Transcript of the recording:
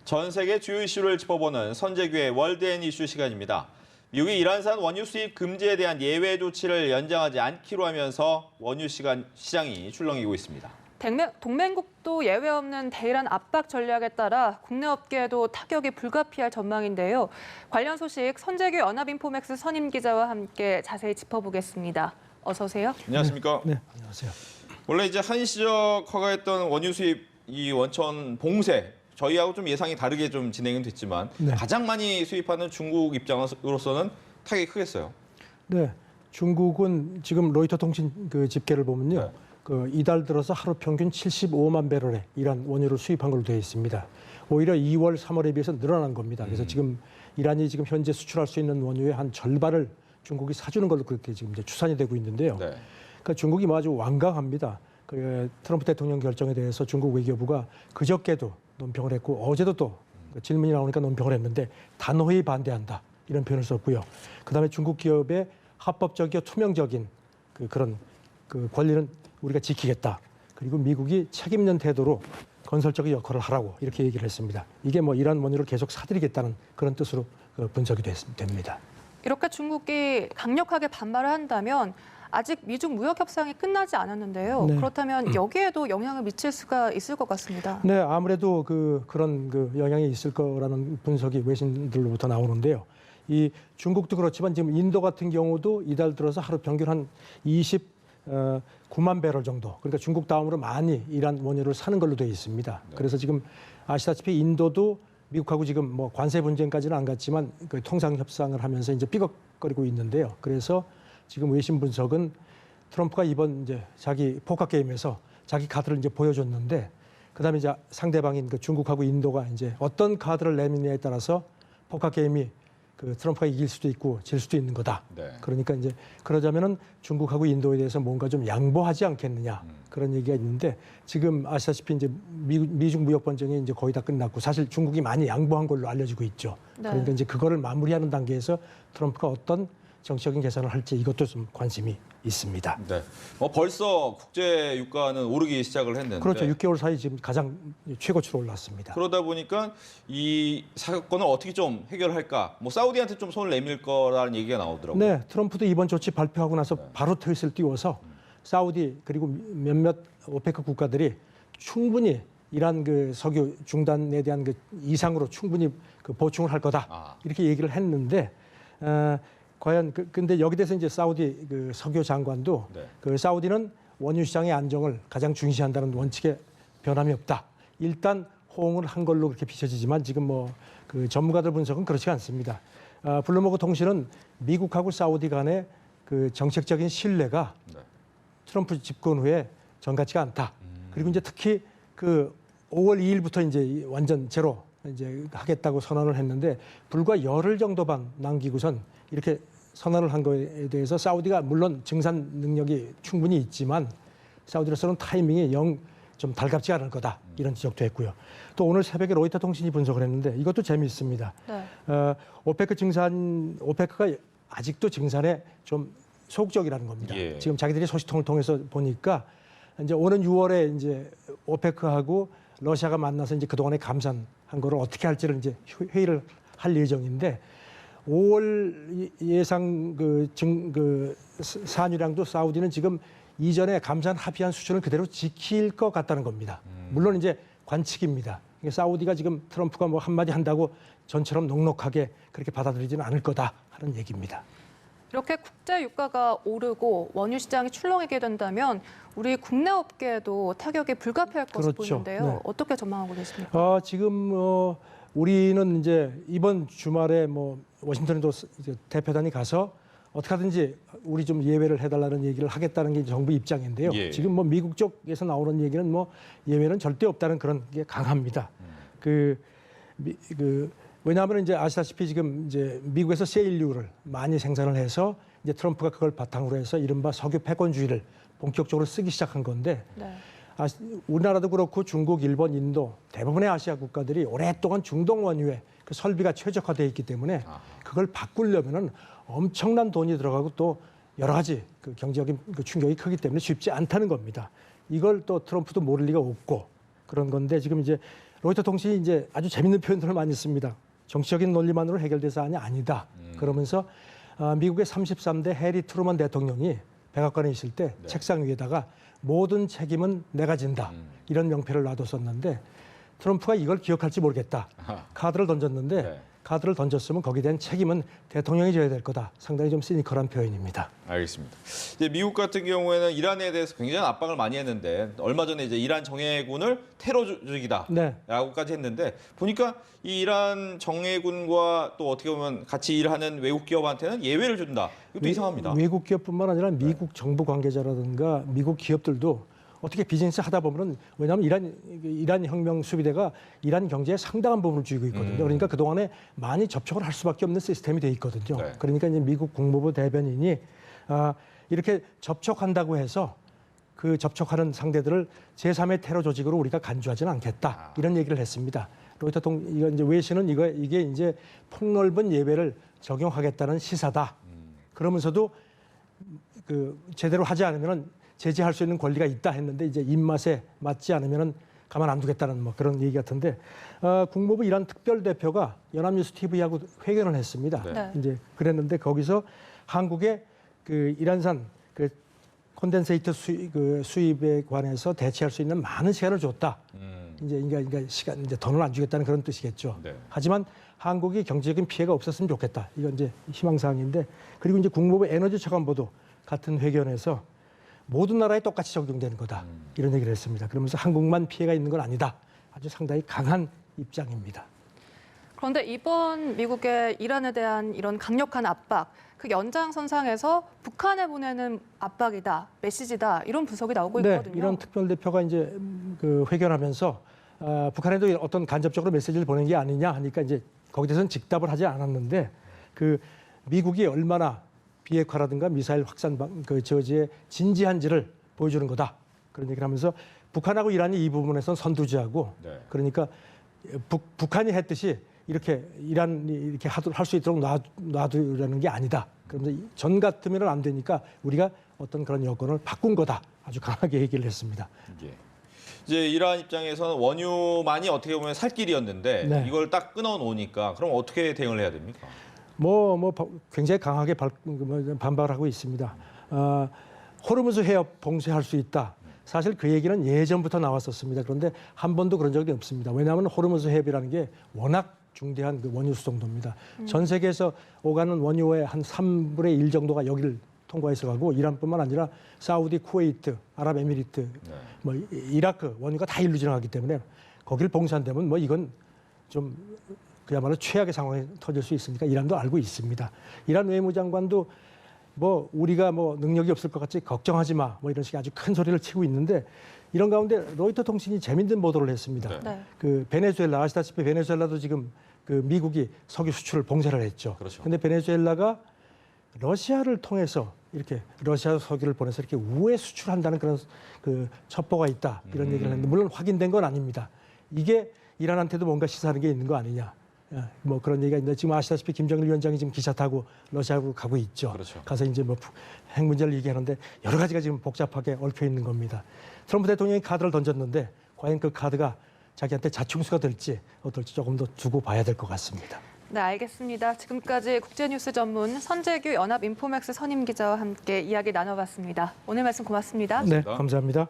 전 세계 주요 이슈를 짚어보는 선재규의 월드 앤 이슈 시간입니다. 미국이 이란산 원유 수입 금지에 대한 예외 조치를 연장하지 않기로 하면서 원유 시장이 출렁이고 있습니다. 동맹국도 예외 없는 대이란 압박 전략에 따라 국내 업계에도 타격이 불가피할 전망인데요. 관련 소식 선재규 연합인포맥스 선임 기자와 함께 자세히 짚어보겠습니다. 어서 오세요. 안녕하십니까? 네, 안녕하세요. 원래 이제 한시적 허가했던 원유 수입 이 원천 봉쇄 저희하고 좀 예상이 다르게 좀 진행은 됐지만 네. 가장 많이 수입하는 중국 입장으로서는 타격이 크겠어요. 네, 중국은 지금 로이터 통신 그 집계를 보면요, 네. 이달 들어서 하루 평균 75만 배럴의 이란 원유를 수입한 걸로 되어 있습니다. 오히려 2월, 3월에 비해서 늘어난 겁니다. 그래서 지금 이란이 지금 현재 수출할 수 있는 원유의 한 절반을 중국이 사주는 걸로 그렇게 지금 이제 추산이 되고 있는데요. 네. 그러니까 중국이 뭐 아주 완강합니다. 그 트럼프 대통령 결정에 대해서 중국 외교부가 그저께도 논평을 했고 어제도 또 질문이 나오니까 논평을 했는데 단호히 반대한다 이런 표현을 썼고요. 그다음에 중국 기업의 합법적이고 투명적인 그런 권리는 우리가 지키겠다. 그리고 미국이 책임 있는 태도로 건설적인 역할을 하라고 이렇게 얘기를 했습니다. 이게 뭐 이란 원유를 계속 사들이겠다는 그런 뜻으로 분석이 됩니다. 이렇게 중국이 강력하게 반발을 한다면 아직 미중 무역 협상이 끝나지 않았는데요. 네. 그렇다면 여기에도 영향을 미칠 수가 있을 것 같습니다. 네, 아무래도 그런 영향이 있을 거라는 분석이 외신들로부터 나오는데요. 이 중국도 그렇지만 지금 인도 같은 경우도 이달 들어서 하루 평균 한 29만 배럴 정도. 그러니까 중국 다음으로 많이 이란 원유를 사는 걸로 되어 있습니다. 네. 그래서 지금 아시다시피 인도도 미국하고 지금 뭐 관세 분쟁까지는 안 갔지만 그 통상 협상을 하면서 이제 삐걱거리고 있는데요. 그래서 지금 외신 분석은 트럼프가 이번 이제 자기 포커 게임에서 자기 카드를 이제 보여줬는데 그다음에 이제 상대방인 그 중국하고 인도가 이제 어떤 카드를 내미냐에 따라서 포커 게임이 트럼프가 이길 수도 있고 질 수도 있는 거다. 네. 그러니까 이제 그러자면은 중국하고 인도에 대해서 뭔가 좀 양보하지 않겠느냐 그런 얘기가 있는데 지금 아시다시피 이제 미중 무역 번정이 이제 거의 다 끝났고 사실 중국이 많이 양보한 걸로 알려지고 있죠. 네. 그러니까 이제 그거를 마무리하는 단계에서 트럼프가 어떤 정치적인 계산을 할지 이것도 좀 관심이 있습니다. 네. 벌써 국제 유가는 오르기 시작을 했는데. 그렇죠. 6개월 사이 지금 가장 최고치로 올랐습니다. 그러다 보니까 이 사건을 어떻게 좀 해결할까? 뭐 사우디한테 좀 손을 내밀 거라는 얘기가 나오더라고요. 네, 트럼프도 이번 조치 발표하고 나서 바로 트윗을 띄워서 사우디 그리고 몇몇 오페크 국가들이 충분히 이란 석유 중단에 대한 이상으로 충분히 보충을 할 거다 이렇게 얘기를 했는데 과연 근데 여기 대해서 이제 사우디 석유 장관도 네. 사우디는 원유 시장의 안정을 가장 중시한다는 원칙에 변함이 없다. 일단 호응을 한 걸로 그렇게 비춰지지만 지금 전문가들 분석은 그렇지 않습니다. 블룸버그 통신은 미국하고 사우디 간의 정책적인 신뢰가 네. 트럼프 집권 후에 전같지가 않다. 그리고 이제 특히 5월 2일부터 이제 완전 제로 이제 하겠다고 선언을 했는데 불과 열흘 정도만 남기고선 이렇게 선언을 한 거에 대해서 사우디가 물론 증산 능력이 충분히 있지만 사우디로서는 타이밍이 영 좀 달갑지 않을 거다 이런 지적도 했고요. 또 오늘 새벽에 로이터 통신이 분석을 했는데 이것도 재미있습니다. 네. 오페크가 아직도 증산에 좀 소극적이라는 겁니다. 예. 지금 자기들이 소식통을 통해서 보니까 이제 오는 6월에 이제 오페크하고 러시아가 만나서 이제 그동안에 감산한 거를 어떻게 할지를 이제 회의를 할 예정인데 5월 예상 산유량도 사우디는 지금 이전에 감산 합의한 수준을 그대로 지킬 것 같다는 겁니다. 물론 이제 관측입니다. 사우디가 지금 트럼프가 뭐 한마디 한다고 전처럼 녹록하게 그렇게 받아들이지는 않을 거다 하는 얘기입니다. 이렇게 국제 유가가 오르고 원유 시장이 출렁이게 된다면 우리 국내 업계에도 타격이 불가피할 것으로 그렇죠. 보이는데요. 네. 어떻게 전망하고 계십니까? 지금 우리는 이제 이번 주말에 워싱턴에도 이제 대표단이 가서 어떻게 하든지 우리 좀 예외를 해달라는 얘기를 하겠다는 게 정부 입장인데요. 예. 지금 미국 쪽에서 나오는 얘기는 예외는 절대 없다는 그런 게 강합니다. 왜냐하면 이제 아시다시피 지금 이제 미국에서 셰일유를 많이 생산을 해서 이제 트럼프가 그걸 바탕으로 해서 이른바 석유 패권주의를 본격적으로 쓰기 시작한 건데 네. 우리나라도 그렇고 중국, 일본, 인도 대부분의 아시아 국가들이 오랫동안 중동 원유에 설비가 최적화되어 있기 때문에 그걸 바꾸려면은 엄청난 돈이 들어가고 또 여러 가지 경제적인 충격이 크기 때문에 쉽지 않다는 겁니다. 이걸 또 트럼프도 모를 리가 없고 그런 건데 지금 이제 로이터 통신이 이제 아주 재밌는 표현들을 많이 씁니다. 정치적인 논리만으로 해결될 사안이 아니다. 그러면서 미국의 33대 해리 트루먼 대통령이 백악관에 있을 때 책상 위에다가 모든 책임은 내가 진다. 이런 명패를 놔뒀었는데 트럼프가 이걸 기억할지 모르겠다. 카드를 던졌는데 네. 카드를 던졌으면 거기에 대한 책임은 대통령이 져야 될 거다. 상당히 좀 시니컬한 표현입니다. 알겠습니다. 이제 미국 같은 경우에는 이란에 대해서 굉장히 압박을 많이 했는데 얼마 전에 이제 이란 정예군을 테러 조직이다라고까지 했는데 보니까 이 이란 정예군과 또 어떻게 보면 같이 일하는 외국 기업한테는 예외를 준다. 이것도 이상합니다. 외국 기업뿐만 아니라 미국 정부 관계자라든가 미국 기업들도 어떻게 비즈니스 하다 보면은 왜냐하면 이란 혁명 수비대가 이란 경제에 상당한 부분을 쥐고 있거든요. 그러니까 그 동안에 많이 접촉을 할 수밖에 없는 시스템이 돼 있거든요. 네. 그러니까 이제 미국 국무부 대변인이 이렇게 접촉한다고 해서 그 접촉하는 상대들을 제3의 테러 조직으로 우리가 간주하지는 않겠다 이런 얘기를 했습니다. 로이터 이거 이제 외신은 이게 이제 폭넓은 예외를 적용하겠다는 시사다. 그러면서도 그 제대로 하지 않으면은 제재할 수 있는 권리가 있다 했는데 이제 입맛에 맞지 않으면은 가만 안 두겠다는 뭐 그런 얘기 같은데 국무부 이란 특별 대표가 연합뉴스 TV하고 회견을 했습니다. 네. 이제 그랬는데 거기서 한국의 그 이란산 그 콘덴세이트 수입에 관해서 대체할 수 있는 많은 시간을 줬다. 이제 그러니까 시간 이제 돈을 안 주겠다는 그런 뜻이겠죠. 네. 하지만 한국이 경제적인 피해가 없었으면 좋겠다. 이건 이제 희망사항인데 그리고 이제 국무부 에너지 차관보도 같은 회견에서 모든 나라에 똑같이 적용되는 거다. 이런 얘기를 했습니다. 그러면서 한국만 피해가 있는 건 아니다. 아주 상당히 강한 입장입니다. 그런데 이번 미국의 이란에 대한 이런 강력한 압박, 그 연장선상에서 북한에 보내는 압박이다, 메시지다 이런 분석이 나오고 있거든요. 이런 특별대표가 이제 그 회견하면서 북한에도 어떤 간접적으로 메시지를 보낸 게 아니냐 하니까 이제 거기에 대해서는 직답을 하지 않았는데 그 미국이 얼마나 비핵화라든가 미사일 확산 그 저지의 진지한지를 보여주는 거다. 그런 얘기를 하면서 북한하고 이란이 이 부분에선 선두주하고 네. 그러니까 북한이 했듯이 이렇게 이란이 이렇게 할 수 있도록 놔두려는 게 아니다. 그러면서 전 같으면 안 되니까 우리가 어떤 그런 여건을 바꾼 거다. 아주 강하게 얘기를 했습니다. 예. 이제 이란 입장에서는 원유만이 어떻게 보면 살 길이었는데 네. 이걸 딱 끊어놓으니까 그럼 어떻게 대응을 해야 됩니까? 굉장히 강하게 반박을 하고 있습니다. 호르무즈 해협 봉쇄할 수 있다. 사실 그 얘기는 예전부터 나왔었습니다. 그런데 한 번도 그런 적이 없습니다. 왜냐하면 호르무즈 해협이라는 게 워낙 중대한 그 원유 수송도입니다. 전 세계에서 오가는 원유의 한 3분의 1 정도가 여기를 통과해서 가고 이란뿐만 아니라 사우디, 쿠웨이트, 아랍에미리트, 뭐 이라크 원유가 다 일로 지나가기 때문에 거기를 봉쇄한다면 뭐 이건 좀 그야말로 최악의 상황이 터질 수 있으니까 이란도 알고 있습니다. 이란 외무장관도 뭐 우리가 뭐 능력이 없을 것 같이 걱정하지 마. 뭐 이런 식의 아주 큰 소리를 치고 있는데 이런 가운데 로이터 통신이 재밌는 보도를 했습니다. 네. 그 베네수엘라 아시다시피 베네수엘라도 지금 그 미국이 석유 수출을 봉쇄를 했죠. 그렇죠. 근데 베네수엘라가 러시아를 통해서 이렇게 러시아 석유를 보내서 이렇게 우회 수출한다는 그런 그 첩보가 있다. 이런 얘기를 했는데 물론 확인된 건 아닙니다. 이게 이란한테도 뭔가 시사하는 게 있는 거 아니냐. 뭐 그런 얘기가 있는데 지금 아시다시피 김정일 위원장이 지금 기차 타고 러시아로 가고 있죠. 그렇죠. 가서 이제 뭐 핵 문제를 얘기하는데 여러 가지가 지금 복잡하게 얽혀 있는 겁니다. 트럼프 대통령이 카드를 던졌는데 과연 그 카드가 자기한테 자충수가 될지 어떨지 조금 더 두고 봐야 될 것 같습니다. 네, 알겠습니다. 지금까지 국제뉴스 전문 선재규 연합인포맥스 선임 기자와 함께 이야기 나눠봤습니다. 오늘 말씀 고맙습니다. 네, 감사합니다.